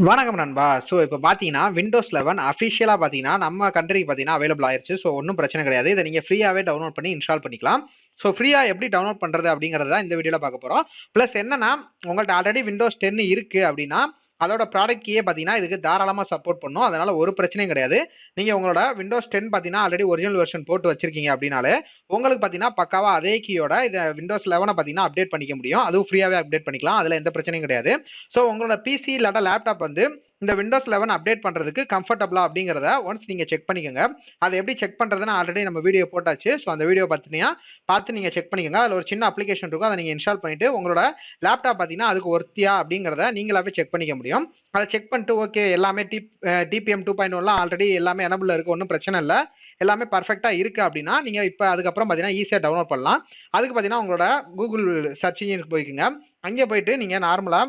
வணக்கம் நண்பா. இப்போ பார்த்தீங்கன்னா, விண்டோஸ் 11 அஃபிஷியலா பார்த்தீங்கன்னா, நம்ம கண்ட்ரிக்கு பார்த்தீங்கன்னா அவைலபிள் ஆயிருச்சு. ஒண்ணும் பிரச்சனை கிடையாது. இத நீங்க ஃப்ரீயாவே டவுன்லோட் பண்ணி இன்ஸ்டால் பண்ணிக்கலாம். ஃப்ரீயா எப்படி டவுன்லோட் பண்றது அப்படிங்கிறத தான் இந்த வீடியோல பார்க்க போறோம். பிளஸ் என்னன்னா, உங்கள்ட்ட ஆல்ரெடி விண்டோஸ் 10 இருக்கு அப்படின்னா, அதோட ப்ராடக்ட் கீயே பார்த்தீங்கன்னா, இதுக்கு தாராளமா சப்போர்ட் பண்ணும். அதனால ஒரு பிரச்சனையும் கிடையாது. நீங்க உங்களோட விண்டோஸ் 10 பார்த்தீங்கன்னா, ஆல்ரெடி ஒரிஜினல் வெர்ஷன் போட்டு வச்சிருக்கீங்க அப்படின்னாலே, உங்களுக்கு பார்த்தீங்கன்னா, பக்காவா அதே கீயோட இத விண்டோஸ் 11 பார்த்தீங்கன்னா அப்டேட் பண்ணிக்க முடியும். அதுவும் ஃப்ரீயாவே அப்டேட் பண்ணிக்கலாம். அதுல எந்த பிரச்சனையும் கிடையாது. உங்களோட பிசி இல்லாட்டா லேப்டாப் வந்து இந்த விண்டோஸ் 11 அப்டேட் பண்றதுக்கு கம்ஃபர்டபுளா அப்படிங்கிறத ஒன்ஸ் நீங்க செக் பண்ணிக்கோங்க. அதை எப்படி செக் பண்றதுன்னு ஆல்ரெடி நம்ம வீடியோ போட்டாச்சு. அந்த வீடியோ பார்த்து நீங்க செக் பண்ணிக்கோங்க. அதுல ஒரு சின்ன அப்ளிகேஷன் இருக்கும். அதை நீங்க இன்ஸ்டால் பண்ணிட்டு உங்களோட லேப்டாப் பார்த்தீங்கன்னா அதுக்கு ஒர்த்தியா அப்படிங்கிறத நீங்களாவே செக் பண்ணிக்க முடியும். அதை செக் பண்ணிட்டு ஓகே எல்லாமே டிபிஎம் 2.1 ஆல்ரெடி எல்லாமே எனபிள் இருக்கு, ஒன்றும் பிரச்சனை இல்லை, எல்லாமே பர்ஃபெக்டா இருக்கு அப்படின்னா நீங்க இப்போ அதுக்கப்புறம் பார்த்தீங்கன்னா ஈஸியாக டவுன்லோட் பண்ணலாம். அதுக்கு பார்த்தீங்கன்னா உங்களோட கூகுள் சர்ச் இன்ஜினுக்கு போய்க்குங்க. அங்கே போயிட்டு நீங்க நார்மலா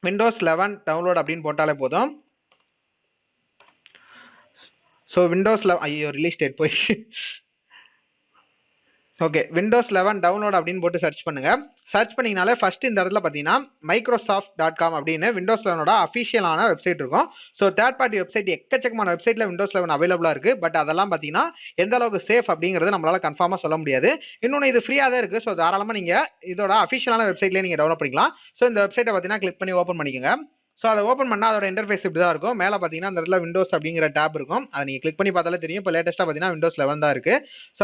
விண்டோஸ் 11 டவுன்லோட் அப்படின்னு போட்டாலே போதும். விண்டோஸ் 11 ஐயோ ரிலீஸ் டேட் போயிடுச்சு. ஓகே, விண்டோஸ் 11 டவுன்லோட் அப்படின்னு போட்டு சர்ச் பண்ணுங்க. சர்ச் பண்ணீங்கனாலே ஃபர்ஸ்ட் இந்த இடத்துல பார்த்தீங்கன்னா microsoft.com அப்படின்னு விண்டோஸ் 11 அஃபிஷியலான வெப்சைட் இருக்கும். தேர்ட் பார்ட்டி வெப்சைட் எக்கச்சக்கமான வெப்சைட்ல விண்டோஸ் 11 அவைலபிளா இருக்கு. பட் அதெல்லாம் பார்த்தீங்கன்னா எந்த அளவுக்கு சேஃப் அப்படிங்கிறது நம்மளால கன்ஃபார்மா சொல்ல முடியாது. இன்னொன்று இது ஃப்ரீயா தான் இருக்கு. தாராளமா நீங்க இதோட அஃபிஷியலான வெப்சைட்லேயே நீங்க டவுன்லோட் பண்ணிக்கலாம். இந்த வெப்சைட்டை பார்த்தீங்கன்னா கிளிக் பண்ணி ஓப்பன் பண்ணிக்கோங்க. அதை ஓப்பன் பண்ணால் அதோட இன்டர்ஃபேஸ் இப்படி தான் இருக்கும். மேலே பார்த்தீங்கன்னா அந்த இடத்துல விண்டோஸ் அப்படிங்கிற டேப் இருக்கும். அதை நீங்கள் கிளிக் பண்ணி பார்த்தாலே தெரியும். இப்போ லேட்டஸ்ட்டாக பார்த்தீங்கன்னா விண்டோஸ் 11 தான் இருக்கு.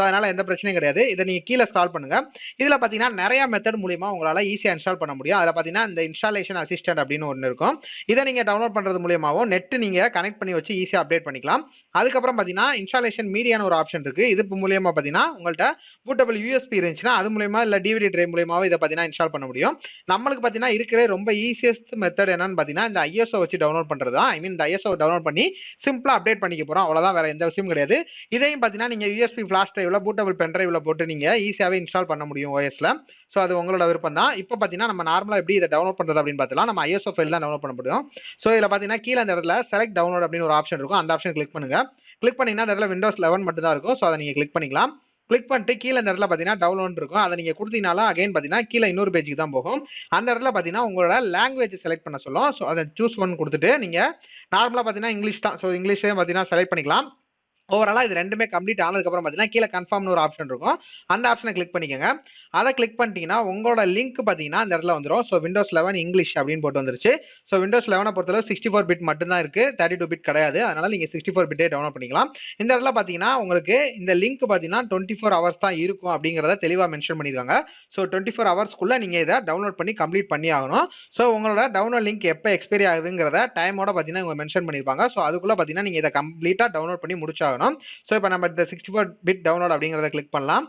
அதனால எந்த பிரச்சனையும் கிடையாது. இதை நீங்கள் கீழே ஸ்க்ரால் பண்ணுங்க. இதில் பார்த்தீங்கன்னா நிறைய மெத்தட் மூலியமா உங்களால் ஈஸியாக இன்ஸ்டால் பண்ண முடியும். அதில் பார்த்தீங்கன்னா இந்த இன்ஸ்டாலேஷன் அசிஸ்டன்ட் அப்படின்னு ஒன்று இருக்கும். இதை நீங்கள் டவுன்லோட் பண்ணுறது மூலியமாகவும் நெட் நீங்கள் கனெக்ட் பண்ணி வச்சு ஈஸியாக அப்டேட் பண்ணிக்கலாம். அதுக்கப்புறம் பார்த்தீங்கன்னா இன்ஸ்டாலேஷன் மீடியான ஒரு ஆப்ஷன் இருக்கு. இது மூலியமா பார்த்தீங்கன்னா உங்கள்கிட்ட பூட்டபிள் யூஎஸ்பி இருந்துச்சுன்னா அது மூலியமா இல்லை டிவிடி டிரைவ் மூலியமாவும் இதை பார்த்தீங்கன்னா இன்ஸ்டால் பண்ண முடியும். நம்மளுக்கு பார்த்தீங்கன்னா இருக்கிற ரொம்ப ஈஸியஸ்ட் மெத்தட் என்னன்னு பார்த்தீங்கன்னா இந்த ஐஎஸ்ஓ வச்சு டவுன்லோட் பண்றது தான். இந்த ஐஎஸ்ஓ டவுன்லோட் பண்ணி சிம்பிளா அப்டேட் பண்ணிக்க போறோம். அவ்வளவுதான், வேற எந்த விஷயமும் கிடையாது. இதையும் பார்த்தீங்கன்னா நீங்க யூஎஸ்பி ஃபிளாஷ் டிரைவ்ல பூட்டபிள் பென் டிரைவ்ல போட்டு நீங்க ஈஸியாவே இன்ஸ்டால் பண்ண முடியும் ஓஎஸ்ல. அது உங்களோட விருப்பம் தான். இப்போ பார்த்தீங்கன்னா நம்ம நார்மலா எப்படி இதை டவுன்லோட் பண்றது அப்படின்னு பார்த்தலாம். நம்ம ஐஎஸ்ஓ ஃபைல் தான் டவுன்லோட் பண்ண முடியும். இதில் பார்த்தீங்கன்னா கீழே அந்த இடத்துல செலக்ட் டவுன்லோட் அப்படின்னு ஒரு ஆப்ஷன் இருக்கும். அந்த ஆப்ஷன் கிளிக் பண்ணுங்க. கிளிக் பண்ணீங்கன்னா அந்த இடத்துல விண்டோஸ் 11 மட்டும் தான் இருக்கும். அதை நீங்க கிளிக் பண்ணிக்கலாம். கிளிக் பண்ணிட்டு கீழே இந்த இடத்துல பார்த்தீங்கன்னா டவுன்லோட் இருக்கும். அதை நீங்கள் கொடுத்தீங்கனாலும் அகைன் பார்த்தீங்கன்னா கீழே இன்னொரு பேஜுக்கு தான் போகும். அந்த இடத்துல பார்த்தீங்கன்னா உங்களோட லாங்குவேஜ் செலக்ட் பண்ண சொல்லும். அதை சூஸ் பண்ணி கொடுத்துட்டு நீங்கள் நார்மலாக பார்த்தீங்கன்னா இங்கிலீஷ் தான். இங்கிலீஷே பார்த்தீங்கன்னா செலக்ட் பண்ணிக்கலாம். ஓவராலாக இது ரெண்டுமே கம்ப்ளீட் ஆனதுக்கப்புறம் பார்த்தீங்கன்னா கீழே கன்ஃபார்ம்னு ஒரு ஆப்ஷன் இருக்கும். அந்த ஆப்ஷனை கிளிக் பண்ணிக்கோங்க. அதை கிளிக் பண்ணிட்டீங்கன்னா உங்களோட லிங்க் பார்த்தீங்கன்னா இந்த இடத்துல வந்துடும். விண்டோஸ் 11 இங்கிலீஷ் அப்படின்னு போட்டு வந்துருச்சு. விண்டோஸ் 11 பொறுத்தளவு 64 பிட் மட்டும் தான் இருக்கு, 32 பிட் கிடையாது. அதனால நீங்க 64 பிட்டே டவுன்லோட் பண்ணிக்கலாம். இந்த இடத்துல பார்த்தீங்கன்னா உங்களுக்கு இந்த லிங்க் பார்த்தீங்கன்னா 24 ஹவர்ஸ் தான் இருக்கும் அப்படிங்கிறத தெளிவாக மென்ஷன் பண்ணியிருக்காங்க. 24 ஹவர்ஸ்க்குள்ள நீங்க இதை டவுன்லோட் பண்ணி கம்ப்ளீட் பண்ணி ஆகணும். உங்களோட டவுன்லோட் லிங்க் எப்போ எக்ஸ்பைரி ஆகுதுங்கிறத டைமோட பார்த்தீங்கன்னா இவங்க மென்ஷன் பண்ணியிருப்பாங்க. அதுக்குள்ள பார்த்தீங்கன்னா நீங்க இதை கம்ப்ளீட்டா டவுன்லோட் பண்ணி முடிச்சாகணும். இப்போ நம்ம இந்த 64 பிட் டவுன்லோட் அப்படிங்கிறத கிளிக் பண்ணலாம்.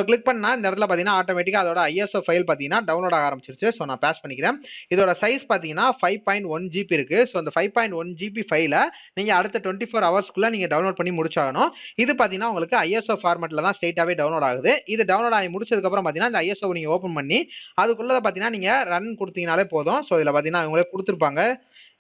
கிளிக் பண்ணா இந்த இடத்துல பார்த்தீங்கன்னா ஆட்டோமேட்டிக்கா அதோட ஐஎஸ்ஓ ஃபைல் பார்த்தீங்கன்னா டவுன்லோட் ஆக ஆரம்பிச்சிருச்சு. நான் பாஸ் பண்ணிக்கிறேன். இதோட சைஸ் பார்த்தீங்கன்னா 5.1 GB இருக்கு. அந்த 5.1 GB ஃபைலை நீங்க அடுத்த 24 ஹவர்ஸ்க்குள்ள நீங்க டவுன்லோட் பண்ணி முடிச்சாகணும். இது பார்த்தீங்கன்னா உங்களுக்கு ஐஎஸ்ஓ ஃபார்மேட்ல தான் ஸ்ட்ரெயிட்டாவே டவுன்லோட் ஆகுது. இது டவுன்லோட் ஆகி முடிச்சதுக்கு அப்புறம் பார்த்தீங்கன்னா இந்த ஐஎஸ்ஓ நீங்க ஓபன் பண்ணி அதுக்குள்ள பார்த்தீங்கன்னா நீங்க ரன் கொடுத்தீங்கனாலே போதும். இதுல பார்த்தீங்கன்னா இவங்களே கொடுத்துருப்பாங்க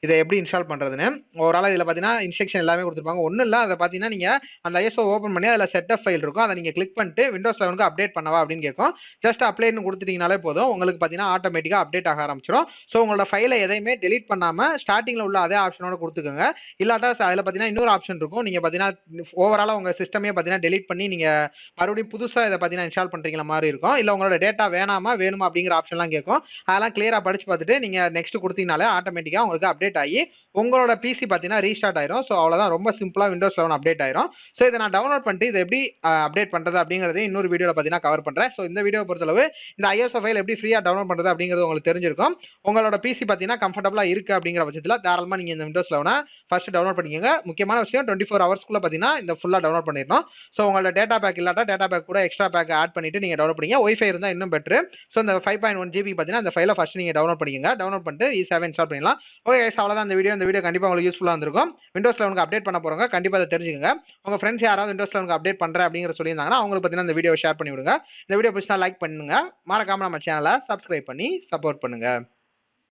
இதை எப்படி இன்ஸ்டால் பண்றதுன்னு. ஓவராலாக இதில் பார்த்தீங்கன்னா இன்ஸ்ட்ரக்ஷன் எல்லாமே கொடுத்துருப்பாங்க. ஒன்றும் இல்லை, அதை பார்த்தீங்கன்னா நீங்கள் அந்த ஐஎஸ்ஓ ஓப்பன் பண்ணி அதில் செட்டப் ஃபைல் இருக்கும். அதை நீங்கள் கிளிக் பண்ணிட்டு விண்டோஸ் 11 அப்டேட் பண்ணவா அப்படின்னு கேட்கும். ஜஸ்ட் அப்ளைன்னு கொடுத்துட்டீங்கனாலே போதும். உங்களுக்கு பார்த்தீங்கன்னா ஆட்டோமேட்டிக்காக அப்டேட் ஆக ஆரம்பிச்சிடும். உங்களோட ஃபைலை எதையுமே டெலிட் பண்ணாமல் ஸ்டார்டிங்கில் உள்ள அதே ஆப்ஷனோட கொடுத்துக்கோங்க. இல்லாட்டா அதில் பார்த்தீங்கன்னா இன்னொரு ஆப்ஷன் இருக்கும். நீங்கள் பார்த்தீங்கன்னா ஓவராலாக உங்கள் சிஸ்டமே பார்த்தீங்கன்னா டெலிட் பண்ணி நீங்கள் மறுபடியும் புதுசாக இதை பார்த்தீங்கன்னா இன்ஸ்டால் பண்ணுறீங்களா மாதிரி இருக்கும். இல்லை உங்களோட டேட்டா வேணுமா அப்படிங்கிற ஆப்ஷன்லாம் கேட்கும். அதெல்லாம் கிளியராக படிச்சு பார்த்துட்டு நீங்கள் நெக்ஸ்ட் கொடுத்தீங்கனாலே ஆட்டோமேட்டிக்காக உங்களுக்கு அப்டேட் ஆகி உங்களோட பிசி பார்த்தீங்கன்னா ரீஸ்டார்ட் ஆயிரும். அவ்வளவுதான், ரொம்ப சிம்பிளா விண்டோஸ் 11 அப்டேட் ஆயிரும். இதை நான் டவுன்லோட் பண்ணிட்டு இதை எப்படி அப்டேட் பண்றது அப்படிங்கறத இன்னொரு வீடியோல பார்த்தீங்கன்னா கவர் பண்றேன். இந்த வீடியோ பொறுத்தளவு இந்த ஐஎஸ்ஓ ஃபைல் எப்படி ஃப்ரீயா டவுன்லோட் பண்றது அப்படிங்கிறது உங்களுக்கு தெரிஞ்சிருக்கும். உங்களோட பிசி பார்த்தீங்கன்னா கம்ஃபர்டபுளா இருக்கு அப்படிங்கிற பட்சத்தில் தாராளமா நீங்க இந்த விண்டோஸ் 11 ஃபர்ஸ்ட் டவுன்லோட் பண்ணிக்கோங்க. முக்கியமான விஷயம் 24 ஹவர்ஸ்க்குள்ள பார்த்தீங்கன்னா இந்த ஃபுல்லா டவுன்லோட் பண்ணிடணும். உங்களோட டேட்டா பேக் இல்லாட்டா டேட்டா பேக் கூட எக்ஸ்ட்ரா பேக் ஆட் பண்ணிட்டு நீங்க டவுன்லோட் பண்ணீங்க. ஒய்ஃபை இருந்தா இன்னும் பெட்டர். இந்த 5.1 GB பார்த்தீங்கன்னா இந்த ஃபைலை ஃபர்ஸ்ட் நீங்க டவுன்லோட் பண்ணிக்கோங்க. டவுன்லோட் பண்ணிட்டு ஈஸியாவே இன்ஸ்டால் பண்ணிடலாம். ஓகே கைஸ், அவ்வளவுதான் இந்த வீடியோ. இந்த வீடியோ கண்டிப்பா உங்களுக்கு யூஸ்ஃபுல்லா இருந்திருக்கும். விண்டோஸ் 11 அப்டேட் பண்ண போறவங்க கண்டிப்பா அதை தெரிஞ்சுக்கங்க. உங்க ஃப்ரெண்ட்ஸ் யாராவது விண்டோஸ் 11 அப்டேட் பண்றேன் அப்படிங்கிற சொல்லியிருந்தாங்கன்னா அவங்களுக்கு பார்த்தீங்கன்னா இந்த வீடியோ ஷேர் பண்ணி விடுங்க. இந்த வீடியோ பிடிச்சா லைக் பண்ணுங்க. மறக்காம நம்ம சேனலை சப்ஸ்கிரைப் பண்ணி சப்போர்ட் பண்ணுங்க.